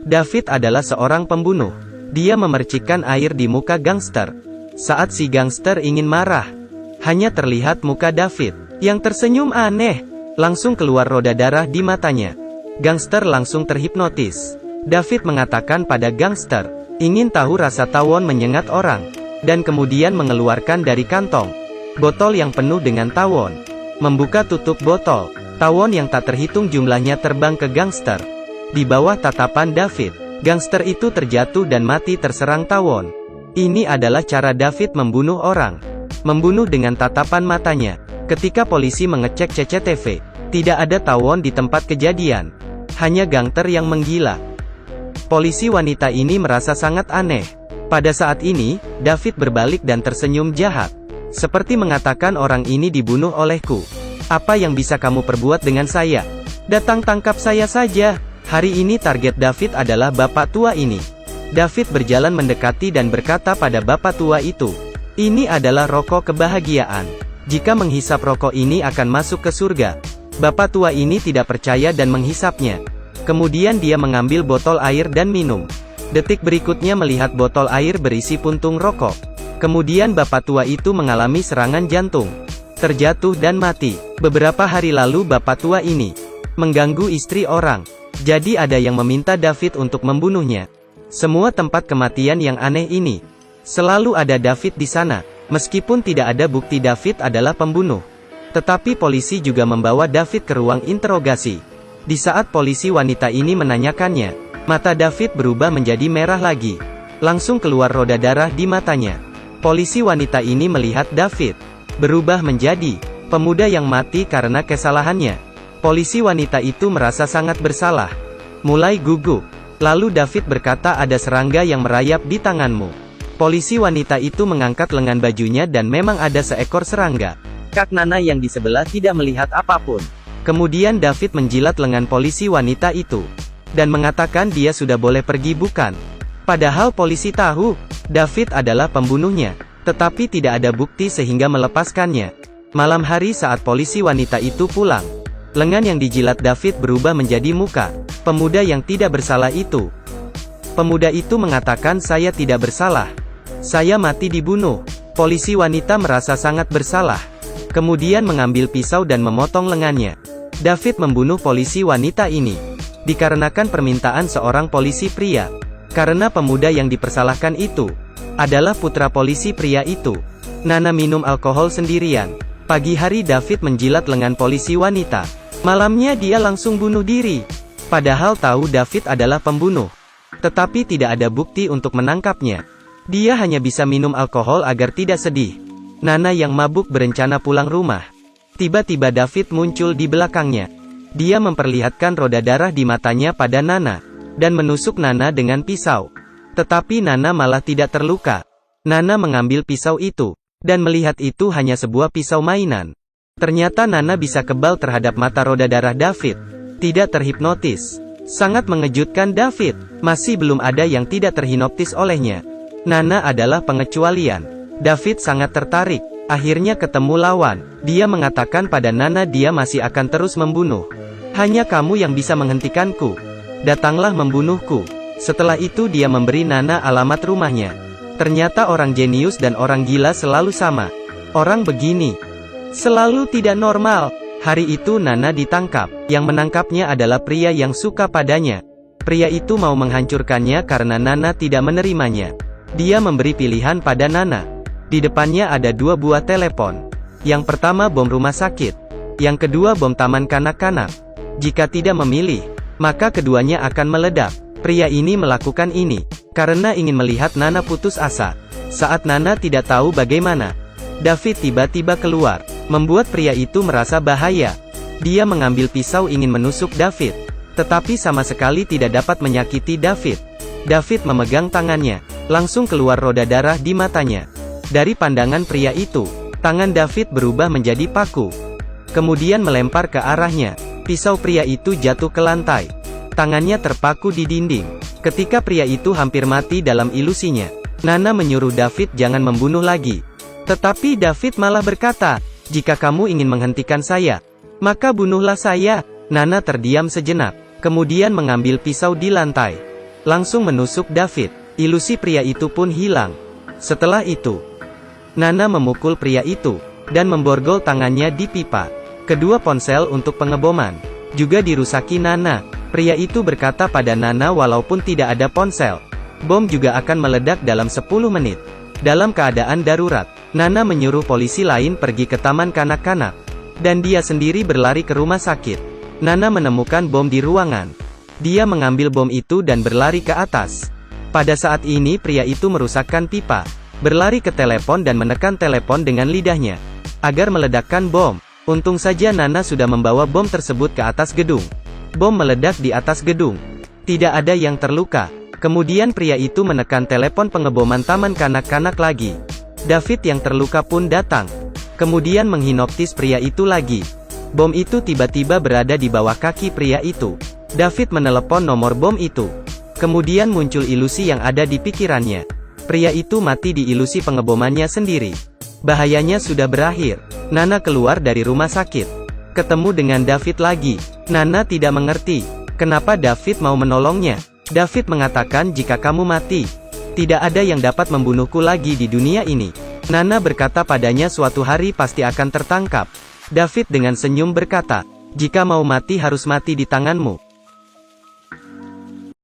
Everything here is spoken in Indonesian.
David adalah seorang pembunuh. Dia memercikkan air di muka gangster. Saat si gangster ingin marah, hanya terlihat muka David yang tersenyum aneh. Langsung keluar roda darah di matanya. Gangster langsung terhipnotis. David mengatakan pada gangster, ingin tahu rasa tawon menyengat orang, dan kemudian mengeluarkan dari kantong botol yang penuh dengan tawon. Membuka tutup botol, tawon yang tak terhitung jumlahnya terbang ke gangster. Di bawah tatapan David, gangster itu terjatuh dan mati terserang tawon. Ini adalah cara David membunuh orang. Membunuh dengan tatapan matanya. Ketika polisi mengecek CCTV, tidak ada tawon di tempat kejadian. Hanya gangster yang menggila. Polisi wanita ini merasa sangat aneh. Pada saat ini, David berbalik dan tersenyum jahat. Seperti mengatakan orang ini dibunuh olehku. Apa yang bisa kamu perbuat dengan saya? Datang tangkap saya saja. Hari ini target David adalah bapak tua ini. David berjalan mendekati dan berkata pada bapak tua itu, ini adalah rokok kebahagiaan. Jika menghisap rokok ini akan masuk ke surga. Bapak tua ini tidak percaya dan menghisapnya. Kemudian dia mengambil botol air dan minum. Detik berikutnya melihat botol air berisi puntung rokok. Kemudian bapak tua itu mengalami serangan jantung, terjatuh dan mati. Beberapa hari lalu bapak tua ini mengganggu istri orang. Jadi ada yang meminta David untuk membunuhnya. Semua tempat kematian yang aneh ini, selalu ada David di sana. Meskipun tidak ada bukti David adalah pembunuh, tetapi polisi juga membawa David ke ruang interogasi. Di saat polisi wanita ini menanyakannya, mata David berubah menjadi merah lagi. Langsung keluar roda darah di matanya. Polisi wanita ini melihat David berubah menjadi pemuda yang mati karena kesalahannya. Polisi wanita itu merasa sangat bersalah, mulai gugup. Lalu David berkata, ada serangga yang merayap di tanganmu. Polisi wanita itu mengangkat lengan bajunya dan memang ada seekor serangga. Kak Nana yang di sebelah tidak melihat apapun. Kemudian David menjilat lengan polisi wanita itu, dan mengatakan dia sudah boleh pergi bukan? Padahal polisi tahu, David adalah pembunuhnya, tetapi tidak ada bukti sehingga melepaskannya. Malam hari saat polisi wanita itu pulang, lengan yang dijilat David berubah menjadi muka pemuda yang tidak bersalah itu. Pemuda itu mengatakan, saya tidak bersalah. Saya mati dibunuh. Polisi wanita merasa sangat bersalah. Kemudian mengambil pisau dan memotong lengannya. David membunuh polisi wanita ini dikarenakan permintaan seorang polisi pria. Karena pemuda yang dipersalahkan itu adalah putra polisi pria itu. Nana minum alkohol sendirian. Pagi hari David menjilat lengan polisi wanita. Malamnya dia langsung bunuh diri. Padahal tahu David adalah pembunuh, tetapi tidak ada bukti untuk menangkapnya. Dia hanya bisa minum alkohol agar tidak sedih. Nana yang mabuk berencana pulang rumah. Tiba-tiba David muncul di belakangnya. Dia memperlihatkan roda darah di matanya pada Nana, dan menusuk Nana dengan pisau. Tetapi Nana malah tidak terluka. Nana mengambil pisau itu, dan melihat itu hanya sebuah pisau mainan. Ternyata Nana bisa kebal terhadap mata roda darah David. Tidak terhipnotis. Sangat mengejutkan David. Masih belum ada yang tidak terhipnotis olehnya. Nana adalah pengecualian. David sangat tertarik. Akhirnya ketemu lawan. Dia mengatakan pada Nana dia masih akan terus membunuh. Hanya kamu yang bisa menghentikanku. Datanglah membunuhku. Setelah itu dia memberi Nana alamat rumahnya. Ternyata orang jenius dan orang gila selalu sama. Orang begini selalu tidak normal. Hari itu Nana ditangkap. Yang menangkapnya adalah pria yang suka padanya. Pria itu mau menghancurkannya karena Nana tidak menerimanya. Dia memberi pilihan pada Nana. Di depannya ada 2 buah telepon. Yang pertama bom rumah sakit. Yang kedua bom taman kanak-kanak. Jika tidak memilih, maka keduanya akan meledak. Pria ini melakukan ini karena ingin melihat Nana putus asa. Saat Nana tidak tahu bagaimana, David tiba-tiba keluar, membuat pria itu merasa bahaya. Dia mengambil pisau ingin menusuk David, tetapi sama sekali tidak dapat menyakiti David. David memegang tangannya, langsung keluar roda darah di matanya. Dari pandangan pria itu, tangan David berubah menjadi paku. Kemudian melempar ke arahnya. Pisau pria itu jatuh ke lantai. Tangannya terpaku di dinding. Ketika pria itu hampir mati dalam ilusinya, Nana menyuruh David jangan membunuh lagi. Tetapi David malah berkata, jika kamu ingin menghentikan saya, maka bunuhlah saya. Nana terdiam sejenak, kemudian mengambil pisau di lantai. langsung menusuk David. Ilusi pria itu pun hilang. Setelah itu, Nana memukul pria itu, dan memborgol tangannya di pipa. Kedua ponsel untuk pengeboman juga dirusaki Nana. Pria itu berkata pada Nana walaupun tidak ada ponsel, bom juga akan meledak dalam 10 menit. Dalam keadaan darurat, Nana menyuruh polisi lain pergi ke taman kanak-kanak, dan dia sendiri berlari ke rumah sakit. Nana menemukan bom di ruangan. Dia mengambil bom itu dan berlari ke atas. Pada saat ini pria itu merusakkan pipa, berlari ke telepon dan menekan telepon dengan lidahnya, agar meledakkan bom. Untung saja Nana sudah membawa bom tersebut ke atas gedung. Bom meledak di atas gedung. Tidak ada yang terluka. Kemudian pria itu menekan telepon pengeboman taman kanak-kanak lagi. David yang terluka pun datang. Kemudian menghinoptis pria itu lagi. Bom itu tiba-tiba berada di bawah kaki pria itu. David menelepon nomor bom itu. Kemudian muncul ilusi yang ada di pikirannya. Pria itu mati di ilusi pengebomannya sendiri. Bahayanya sudah berakhir. Nana keluar dari rumah sakit. Ketemu dengan David lagi. Nana tidak mengerti kenapa David mau menolongnya. David mengatakan, jika kamu mati, tidak ada yang dapat membunuhku lagi di dunia ini. Nana berkata padanya suatu hari pasti akan tertangkap. David dengan senyum berkata, jika mau mati harus mati di tanganmu.